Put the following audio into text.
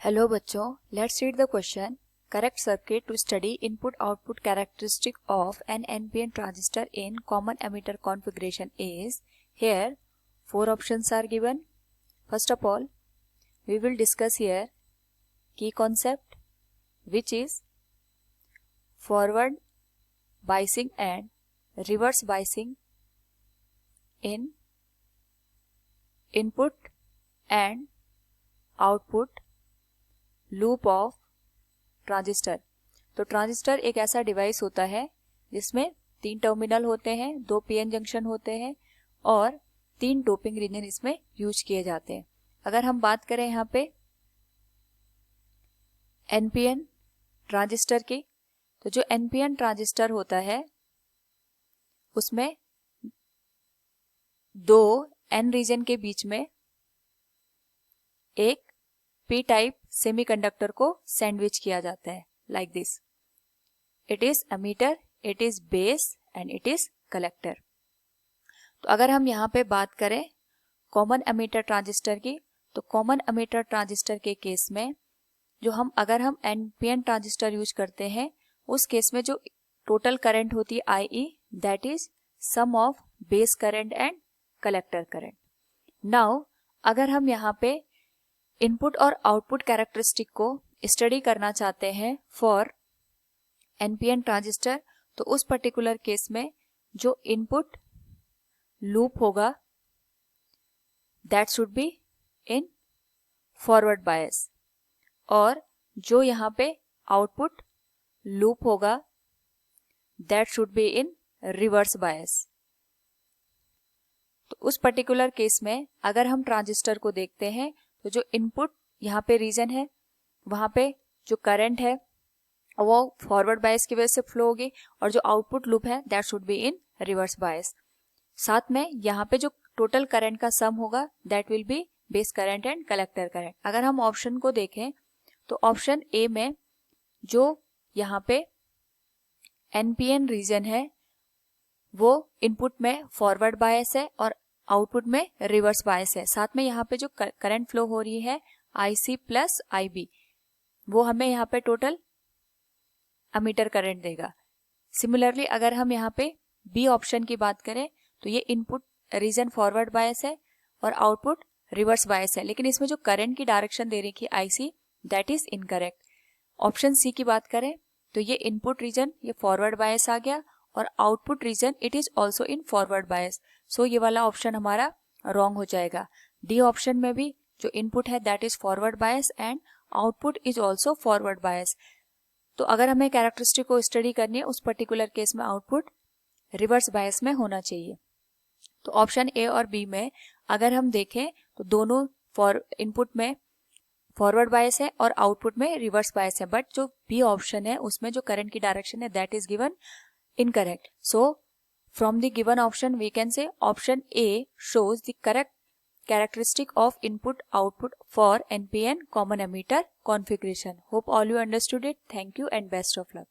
Hello बच्चों, let's read the question. Correct circuit to study input output characteristic of an NPN transistor in common emitter configuration is. Here 4 options are given. First of all, we will discuss here key concept, which is forward biasing and reverse biasing in input and output loop of transistor. तो transistor एक ऐसा device होता है जिसमें 3 terminal होते हैं, 2 PN junction होते हैं और 3 डोपिंग रीजन इसमें यूज किए जाते हैं. अगर हम बात करें यहाँ पे NPN ट्रांजिस्टर की, तो जो NPN ट्रांजिस्टर होता है उसमें 2 N रीजन के बीच में एक P टाइप सेमीकंडक्टर को सैंडविच किया जाता है, like this. It is emitter, it is base and it is collector. तो अगर हम यहाँ पे बात करें कॉमन एमीटर ट्रांजिस्टर की, तो कॉमन एमीटर ट्रांजिस्टर के केस में अगर हम NPN ट्रांजिस्टर यूज करते हैं, उस केस में जो टोटल करंट होती है IE, that is sum of base current and collector current. Now अगर हम यहाँ पे इनपुट और आउटपुट कैरेक्टरिस्टिक को स्टडी करना चाहते हैं फॉर NPN ट्रांजिस्टर, तो उस पर्टिकुलर केस में जो इनपुट लूप होगा that should be in forward बायस और जो यहाँ पे आउटपुट लूप होगा that should be in reverse bias. तो उस पर्टिकुलर केस में अगर हम ट्रांजिस्टर को देखते हैं, तो जो इनपुट यहाँ पे रीजन है वहां पे जो करंट है वो फॉरवर्ड बायस की वजह से फ्लो होगी और जो आउटपुट लूप है that should be in reverse bias. साथ में यहाँ पे जो टोटल करंट का सम होगा that will be base current and collector current. अगर हम ऑप्शन को देखें तो ऑप्शन ए में जो यहाँ पे NPN रीजन है वो इनपुट में फॉरवर्ड बायस है और आउटपुट में रिवर्स बायस है. साथ में यहाँ पे जो करंट फ्लो हो रही है IC प्लस IB, वो हमें यहाँ पे टोटल एमीटर करंट देगा. सिमिलरली अगर हम यहाँ पे बी ऑप्शन की बात करें, तो ये इनपुट रीजन फॉरवर्ड बायस है और आउटपुट रिवर्स बायस है, लेकिन इसमें जो करंट की डायरेक्शन दे रही है IC, that is incorrect. Option C की बात करें तो ये इनपुट रीजन ये फॉरवर्ड बायस आ गया और output region it is also in forward bias. So ये वाला ऑप्शन हमारा रॉन्ग हो जाएगा. डी ऑप्शन में भी जो इनपुट है that is forward bias and output is also forward bias. तो अगर हमें कैरेक्टरिस्टिक को स्टडी करनी है उस पर्टिकुलर केस में आउटपुट रिवर्स बायस में होना चाहिए. तो ऑप्शन ए और बी में अगर हम देखें तो दोनों इनपुट में फॉरवर्ड बायस है और आउटपुट में रिवर्स बायस है, बट जो बी ऑप्शन है उसमें जो करंट की डायरेक्शन है that is given incorrect. So from the given option we can say option A shows the correct characteristic of input output for NPN common emitter configuration. Hope all you understood it. Thank you and best of luck.